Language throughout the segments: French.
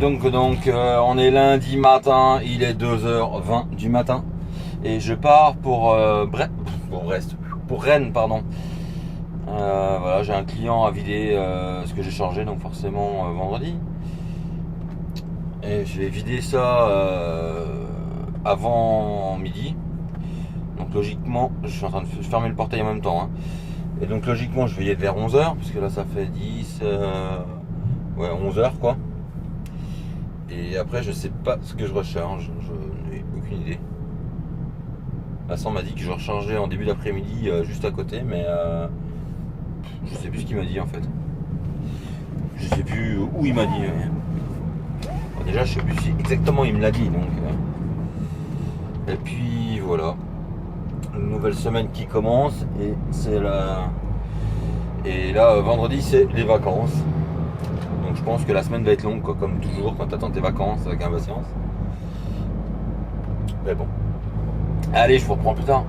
On est lundi matin, il est 2h20 du matin et je pars pour Rennes, pardon. Voilà, j'ai un client à vider ce que j'ai chargé, donc forcément vendredi. Et je vais vider ça avant midi. Donc logiquement, je suis en train de fermer le portail en même temps. Hein. Et donc logiquement, je vais y être vers 11h, parce que là ça fait 11h quoi. Et après, je sais pas ce que je recharge, je n'ai aucune idée. Vincent m'a dit que je rechargeais en début d'après-midi juste à côté, mais je sais plus ce qu'il m'a dit en fait. Je sais plus où il m'a dit. Bon, déjà, je sais plus si exactement il me l'a dit. Donc, et puis voilà, une nouvelle semaine qui commence et c'est là. Et là, vendredi, c'est les vacances. Donc je pense que la semaine va être longue, quoi, comme toujours quand tu attends tes vacances avec impatience. Mais bon. Allez, je vous reprends plus tard.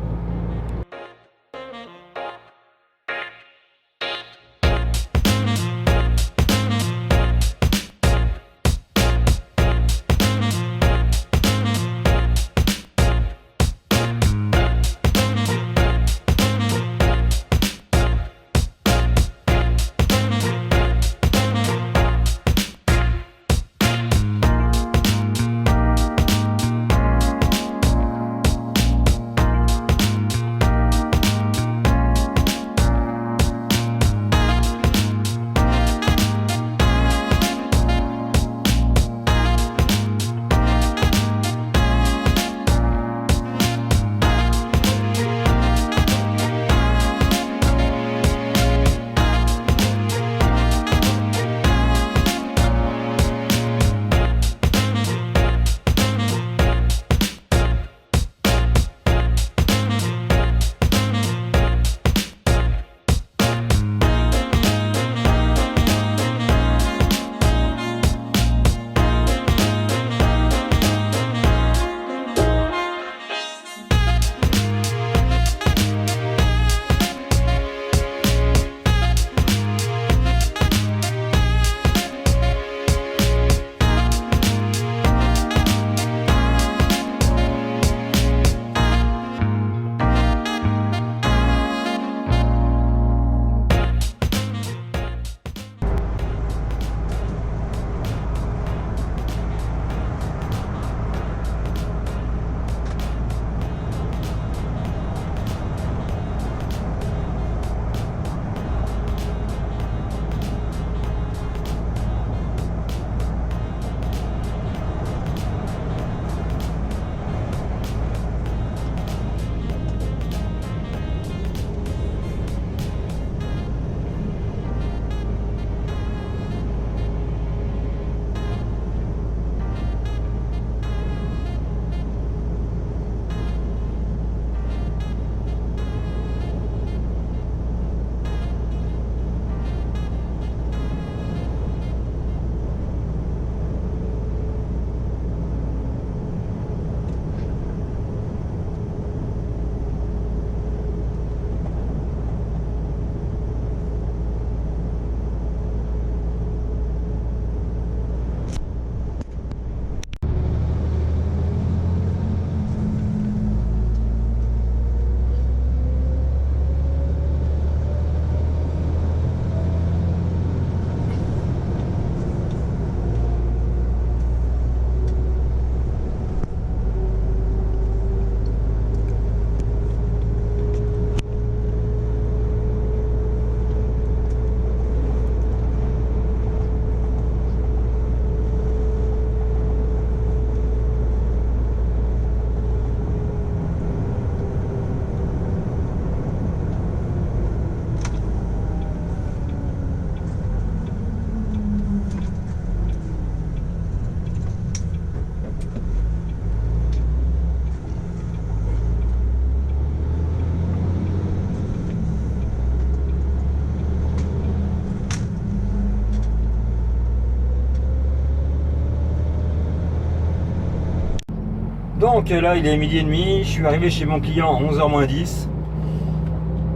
Donc là il est midi et demi, je suis arrivé chez mon client à 11h moins 10.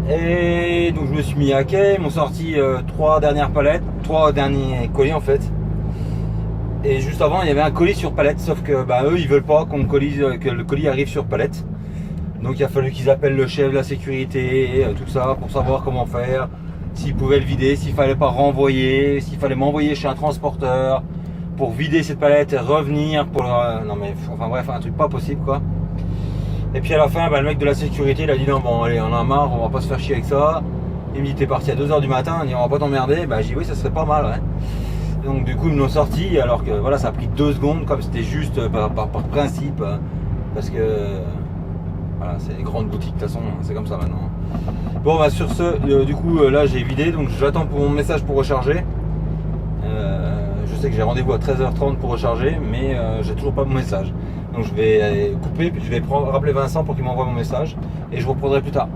Et donc je me suis mis à quai, ils m'ont sorti 3 dernières palettes, 3 derniers colis en fait. Et juste avant, il y avait un colis sur palette, sauf que bah, eux, ils veulent pas que le colis arrive sur palette. Donc il a fallu qu'ils appellent le chef de la sécurité, tout ça, pour savoir comment faire, s'ils pouvaient le vider, s'il fallait pas renvoyer, s'il fallait m'envoyer chez un transporteur pour vider cette palette et revenir pour le... Non mais, enfin bref, un truc pas possible quoi. Et puis à la fin, bah, le mec de la sécurité, il a dit non bon allez, on en a marre, on va pas se faire chier avec ça. Il me dit t'es parti à 2h du matin, il dit on va pas t'emmerder, bah j'ai dit oui ça serait pas mal ouais. Donc du coup ils me l'ont sorti alors que voilà ça a pris 2 secondes comme c'était juste par principe parce que voilà c'est les grandes boutiques de toute façon c'est comme ça maintenant. Bon bah sur ce du coup là j'ai vidé donc j'attends pour mon message pour recharger. Je sais que j'ai rendez-vous à 13h30 pour recharger mais j'ai toujours pas mon message. Donc je vais couper puis je vais rappeler Vincent pour qu'il m'envoie mon message et je vous reprendrai plus tard.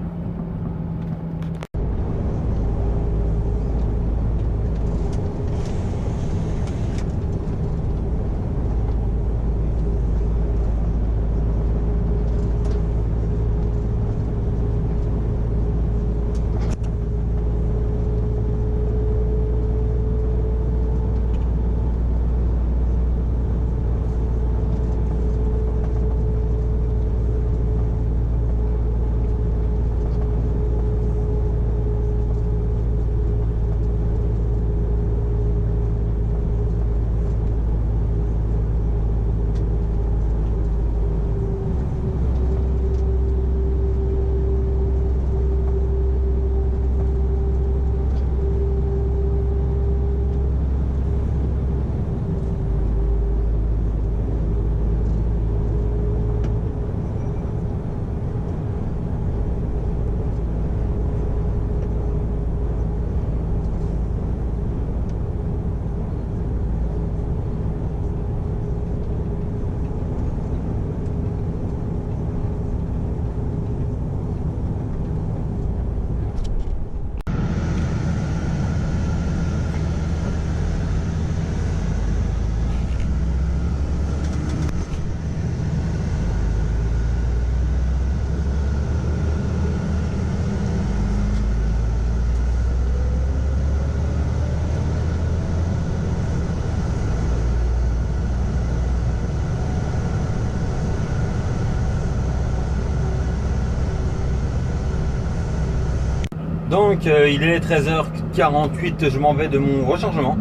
Donc il est 13h48, je m'en vais de mon rechargement.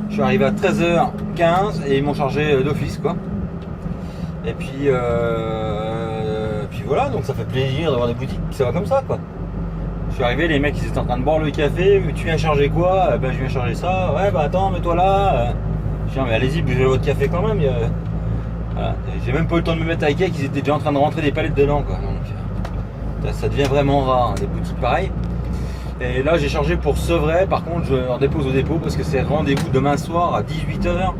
Je suis arrivé à 13h15 et ils m'ont chargé d'office quoi. Et puis voilà, donc ça fait plaisir d'avoir des boutiques qui ça va comme ça quoi. Je suis arrivé, les mecs ils étaient en train de boire le café, tu viens charger quoi? Ben je viens charger ça, ouais bah attends mets-toi là. Je dis mais allez-y buvez votre café quand même. Voilà. J'ai même pas eu le temps de me mettre à Ikea qu'ils étaient déjà en train de rentrer des palettes dedans quoi. Donc ça devient vraiment rare hein, des boutiques pareilles. Et là j'ai chargé pour Sevray, par contre je redépose au dépôt parce que c'est rendez-vous demain soir à 18h.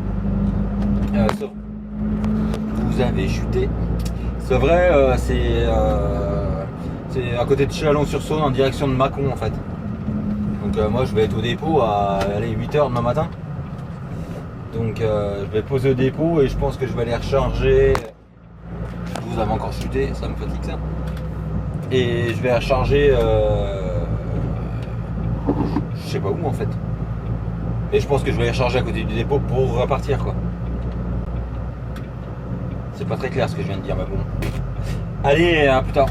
Vous avez chuté. Sevray c'est à côté de Chalon-sur-Saône en direction de Mâcon en fait. Donc moi je vais être au dépôt à 8h demain matin. Donc je vais poser au dépôt et je pense que je vais aller recharger. Vous avez encore chuté, ça me fatigue ça. Et je vais recharger je sais pas où en fait. Et je pense que je vais les recharger à côté du dépôt pour repartir quoi. C'est pas très clair ce que je viens de dire mais bon. Allez, à plus tard.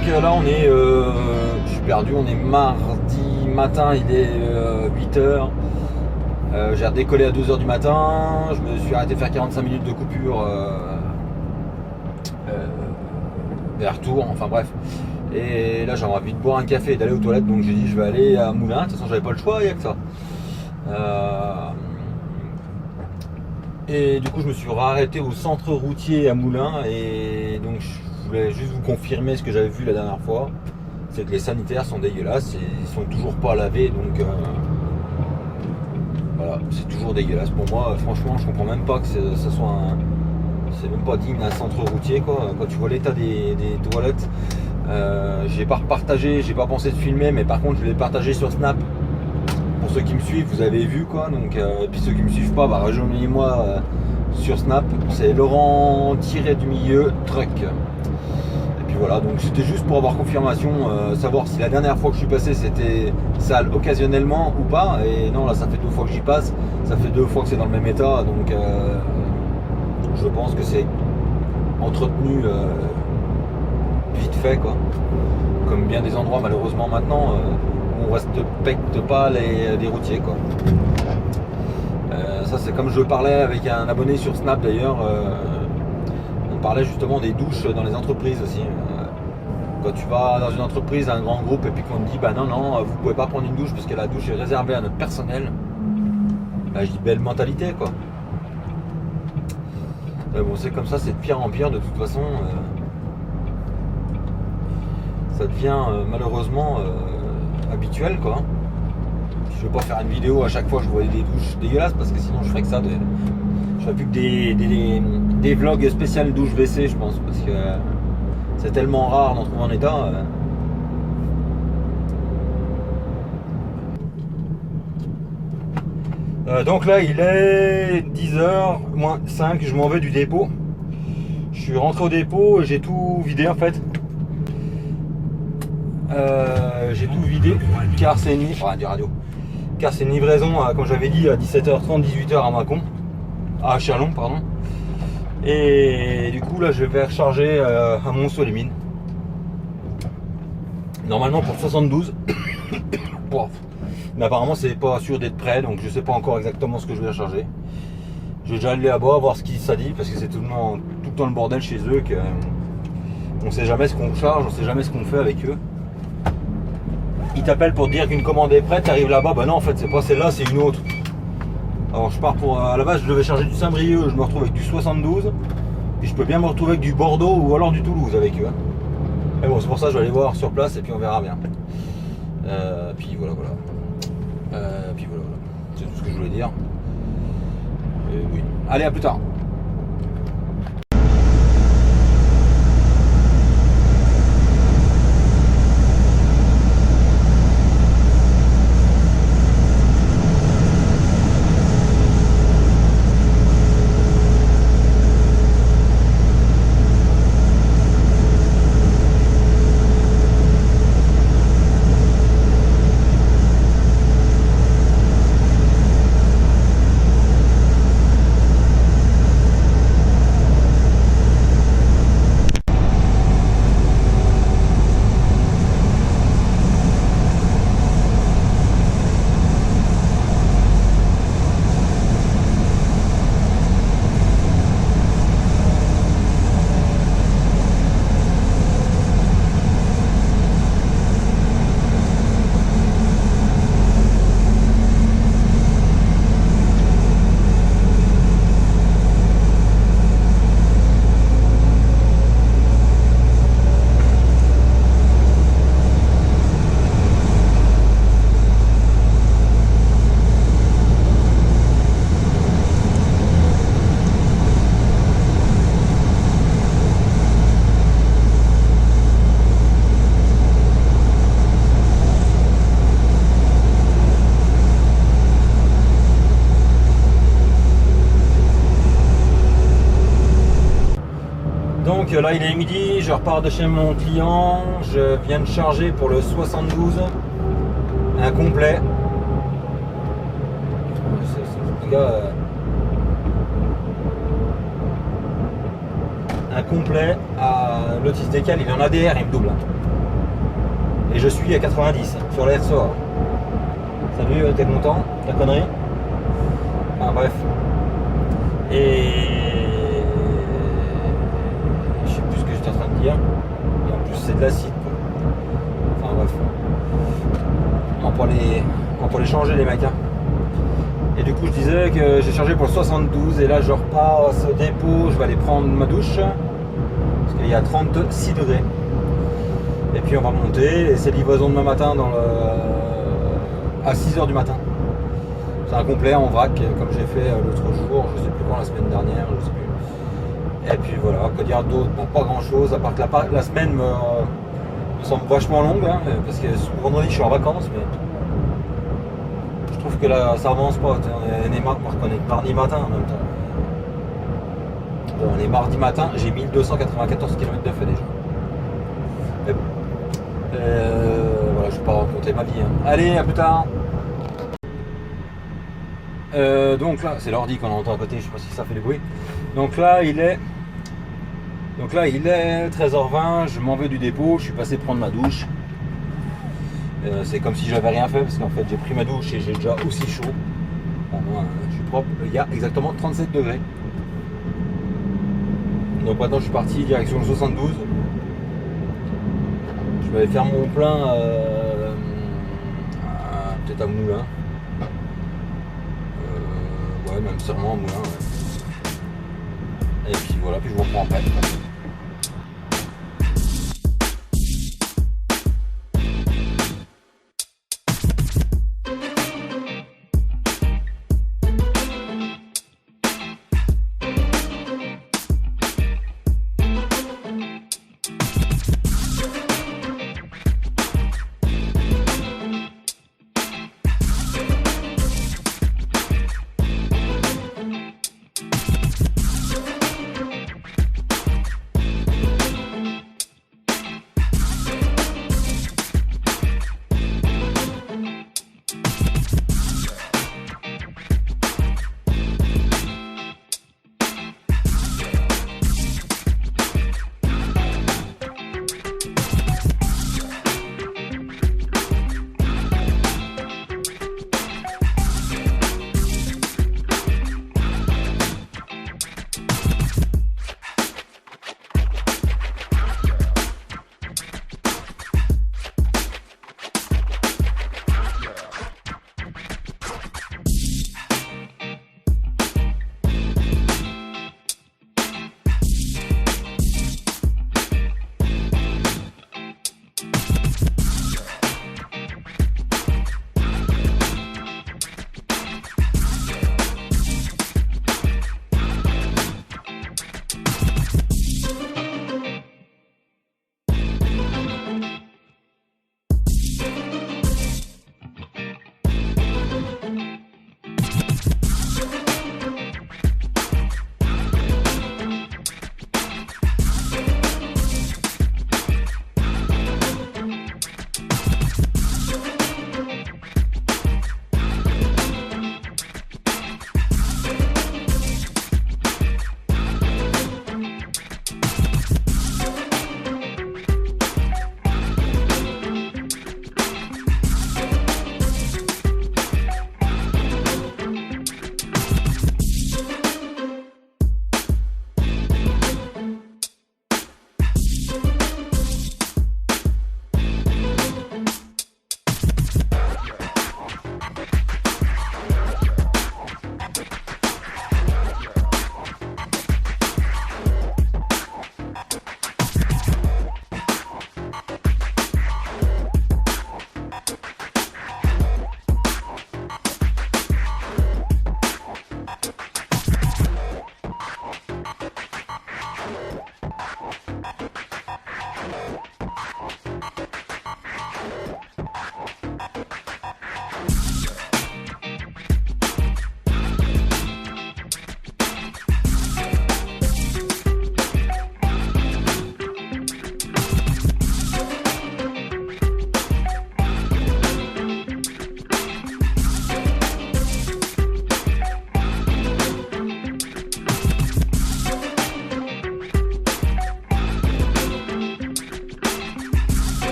donc là on est, je suis perdu, on est mardi matin, il est 8h. J'ai redécollé à 2h du matin, je me suis arrêté faire 45 minutes de coupure vers retour, enfin bref. Et là j'avais envie de boire un café et d'aller aux toilettes, donc j'ai dit je vais aller à Moulins. De toute façon j'avais pas le choix, il n'y a que ça. Et du coup je me suis arrêté au centre routier à Moulins, et donc je voulais juste vous confirmer ce que j'avais vu la dernière fois. C'est que les sanitaires sont dégueulasses et ils sont toujours pas lavés, donc voilà, c'est toujours dégueulasse pour moi. Franchement je comprends même pas que ça soit un... C'est même pas digne d'un centre routier quoi. Quand tu vois l'état des toilettes, j'ai pas repartagé, j'ai pas pensé de filmer, mais par contre je l'ai partagé sur Snap. Pour ceux qui me suivent, vous avez vu quoi. Donc, et puis ceux qui me suivent pas, bah, rejoignez-moi sur Snap. C'est Laurent-du-milieu truck. Et puis voilà, donc c'était juste pour avoir confirmation, savoir si la dernière fois que je suis passé c'était sale occasionnellement ou pas. Et non, là ça fait 2 fois que j'y passe, ça fait 2 fois que c'est dans le même état, donc je pense que c'est entretenu vite fait quoi. Comme bien des endroits malheureusement maintenant, on respecte pas les routiers quoi. Ça c'est comme je parlais avec un abonné sur Snap d'ailleurs, on parlait justement des douches dans les entreprises aussi. Quand tu vas dans une entreprise, un grand groupe, et puis qu'on te dit bah non, vous pouvez pas prendre une douche parce que la douche est réservée à notre personnel, bah, je dis belle mentalité quoi. Bon, c'est comme ça, c'est de pire en pire de toute façon. Ça devient malheureusement habituel quoi. Je vais pas faire une vidéo à chaque fois que je voyais des douches dégueulasses, parce que sinon je ferais que ça. Je ferais plus que des vlogs spéciales douche WC, je pense, parce que c'est tellement rare d'en trouver en état. Donc là il est 10h moins 5, je m'en vais du dépôt. Je suis rentré au dépôt et j'ai tout vidé en fait. J'ai tout vidé car c'est une livraison, comme j'avais dit, à 17h30, 18h à Mâcon, à Châlons pardon. Et du coup là je vais recharger à Mont-Solimine. Normalement pour 72. Mais apparemment c'est pas sûr d'être prêt, donc je sais pas encore exactement ce que je vais recharger. Je vais déjà aller là-bas voir ce qui ça dit, parce que c'est tout le temps le bordel chez eux, que on sait jamais ce qu'on charge, on sait jamais ce qu'on fait avec eux. Ils t'appellent pour te dire qu'une commande est prête, t'arrives là-bas, bah non en fait c'est pas celle-là, c'est une autre. Alors je pars pour, à la base je devais charger du Saint-Brieuc, je me retrouve avec du 72, puis je peux bien me retrouver avec du Bordeaux ou alors du Toulouse avec eux. Mais bon c'est pour ça que je vais aller voir sur place et puis on verra bien. Puis voilà. C'est tout ce que je voulais dire. Oui. Allez, à plus tard. Donc là il est midi, je repars de chez mon client, je viens de charger pour le 72, un complet. Le gars, un complet à Lotus Décal, il est en ADR, il me double. Et je suis à 90 sur la RSOA. Salut, t'es content? Ta connerie? Enfin bref. Et je sais plus ce que j'étais en train de dire. Et en plus c'est de l'acide quoi. Enfin bref. On va les changer les mecs. Hein. Et du coup je disais que j'ai chargé pour le 72 et là je repasse au dépôt, je vais aller prendre ma douche. Parce qu'il y a 36 degrés. Et puis on va monter et c'est livraison demain matin à 6h du matin. C'est un complet en vrac comme j'ai fait l'autre jour, je sais plus quand, la semaine dernière, je sais plus. Et puis voilà, quoi dire d'autre, bon, pas grand chose, à part que la semaine me semble vachement longue, hein, parce que vendredi je suis en vacances, mais je trouve que là ça avance pas, on est mardi matin en même temps. Bon, on est mardi matin, j'ai 1294 km de fait déjà. Mais bon. Voilà, je vais pas raconter ma vie. Hein. Allez, à plus tard. Donc là, c'est l'ordi qu'on entend à côté, je sais pas si ça fait du bruit. Donc là, il est 13h20, je m'en vais du dépôt, je suis passé prendre ma douche. C'est comme si j'avais rien fait parce qu'en fait j'ai pris ma douche et j'ai déjà aussi chaud. Bon, moi, je suis propre, il y a exactement 37 degrés. Donc maintenant je suis parti direction le 72. Je vais aller faire mon plein peut-être à Moulin. Ouais, même sûrement à Moulin. Ouais. Et puis voilà, puis je vous reprends après.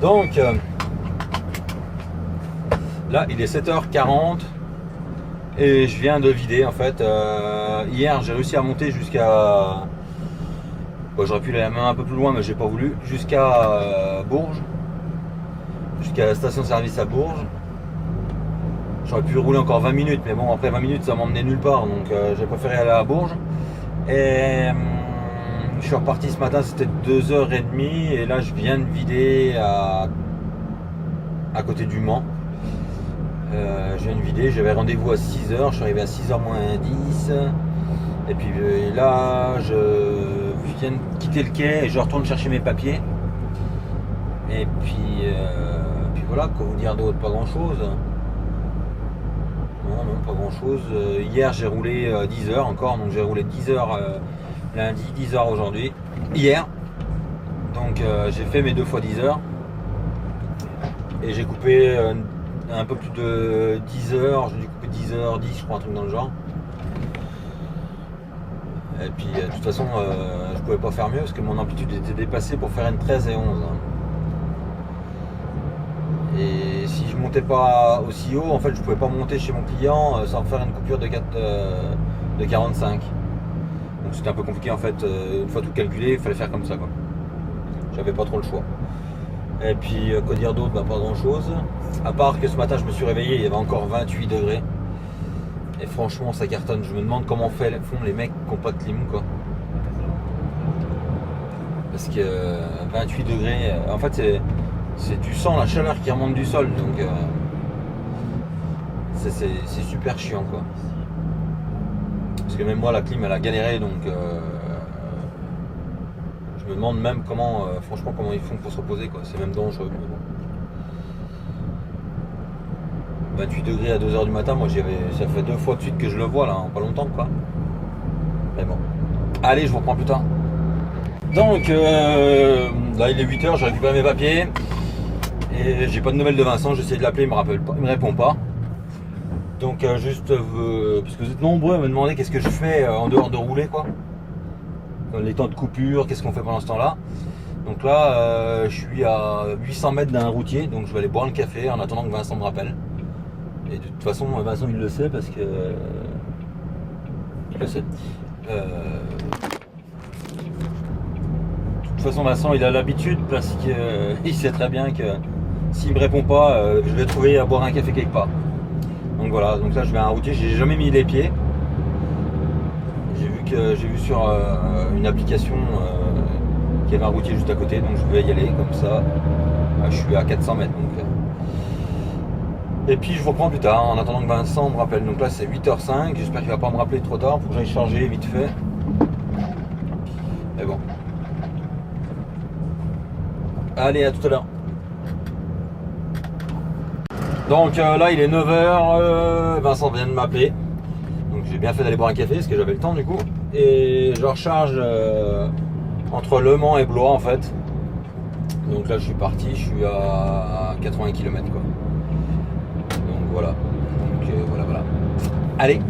Donc là il est 7h40 et je viens de vider en fait. Hier j'ai réussi à monter jusqu'à... Bon, j'aurais pu aller même un peu plus loin mais j'ai pas voulu. Jusqu'à Bourges. Jusqu'à la station-service à Bourges. J'aurais pu rouler encore 20 minutes mais bon après 20 minutes ça m'emmenait nulle part donc j'ai préféré aller à Bourges. Et je suis reparti ce matin, c'était 2h30 et là je viens de vider à côté du Mans. Je viens de vider, j'avais rendez-vous à 6h, je suis arrivé à 6h moins 10. Et puis là je viens de quitter le quai et je retourne chercher mes papiers. Et puis voilà, quoi vous dire d'autre, pas grand chose. Non, pas grand chose. Hier j'ai roulé 10 heures encore, donc j'ai roulé 10 heures lundi, 10 heures aujourd'hui. Hier, donc j'ai fait mes 2 fois 10 heures. Et j'ai coupé un peu plus de 10 heures, j'ai dû couper 10 heures 10 je crois, un truc dans le genre. Et puis de toute façon je pouvais pas faire mieux parce que mon amplitude était dépassée pour faire une 13 et 11. Et si je montais pas aussi haut, en fait je pouvais pas monter chez mon client sans faire une coupure de 45. Donc c'était un peu compliqué en fait, une fois tout calculé, il fallait faire comme ça quoi. J'avais pas trop le choix. Et puis quoi dire d'autre, pas grand chose. À part que ce matin je me suis réveillé, il y avait encore 28 degrés. Et franchement ça cartonne, je me demande comment font les mecs qui n'ont pas de clim quoi. Parce que 28 degrés, en fait c'est du sang, la chaleur qui remonte du sol, donc c'est super chiant quoi. Parce que même moi la clim elle a galéré, donc je me demande même comment, franchement comment ils font pour se reposer quoi, c'est même dangereux. Mais bon. 28 degrés à 2h du matin, moi ça fait 2 fois de suite que je le vois là, en pas longtemps quoi. Mais bon. Allez, je vous reprends plus tard. Donc là il est 8h, j'ai récupéré mes papiers. Et j'ai pas de nouvelles de Vincent, j'ai essayé de l'appeler, il me répond pas. Donc juste parce que vous êtes nombreux à me demander qu'est-ce que je fais en dehors de rouler quoi. Les temps de coupure, qu'est-ce qu'on fait pendant ce temps-là. Donc là je suis à 800 mètres d'un routier, donc je vais aller boire le café en attendant que Vincent me rappelle. Et de toute façon Vincent il le sait parce que il le sait. De toute façon Vincent il a l'habitude parce qu'il sait très bien que s'il me répond pas, je vais trouver à boire un café quelque part. Donc voilà, donc là je vais à un routier, j'ai jamais mis les pieds. J'ai vu sur une application qu'il y avait un routier juste à côté, donc je vais y aller comme ça. Je suis à 400 mètres donc. Et puis je vous reprends plus tard en attendant que Vincent me rappelle. Donc là c'est 8h05, j'espère qu'il va pas me rappeler trop tard, faut que j'aille charger vite fait. Mais bon. Allez, à tout à l'heure. Donc là il est 9h, Vincent vient de m'appeler. Donc j'ai bien fait d'aller boire un café parce que j'avais le temps du coup. Et je recharge entre Le Mans et Blois en fait. Donc là je suis parti, je suis à 80 km quoi. Donc voilà. Donc voilà. Allez.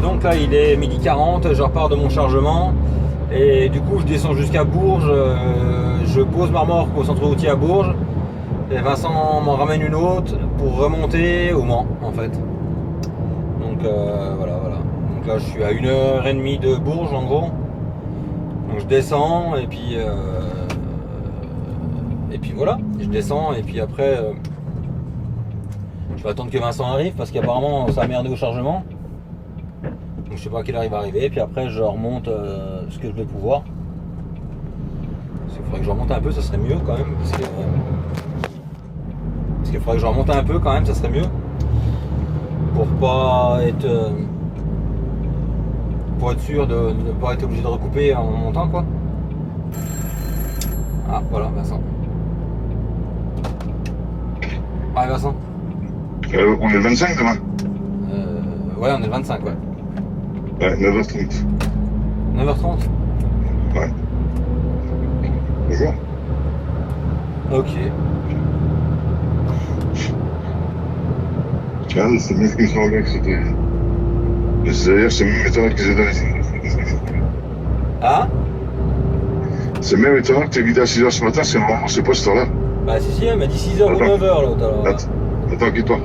donc là il est 12h40, je repars de mon chargement et du coup je descends jusqu'à Bourges, je pose ma remorque au centre routier à Bourges et Vincent m'en ramène une autre pour remonter au Mans en fait. Donc voilà. Donc là je suis à 1h30 de Bourges en gros. Donc je descends et puis voilà, je descends et puis après je vais attendre que Vincent arrive parce qu'apparemment ça a merdé au chargement. Donc je sais pas à quelle heure il va arriver, et puis après je remonte ce que je vais pouvoir. Parce qu'il faudrait que je remonte un peu, ça serait mieux quand même. Parce qu'il faudrait que je remonte un peu quand même, ça serait mieux. Pour être sûr de ne pas être obligé de recouper en montant quoi. Ah voilà Vincent. Ah Vincent. On est le 25 demain. Ouais on est le 25 ouais. Ouais, 9h30. 9h30. Ouais. Bonjour. Ok. Tiens, c'est bien ce qu'ils sont avec, c'était. D'ailleurs, c'est même étonnant qu'ils aient donné. Ah. C'est même étonnant que tu aies guidé à 6h ce matin, c'est normalement c'est pas cette heure-là. Bah si, elle m'a dit 6h ou 9h l'autre alors. Attends, quitte-toi.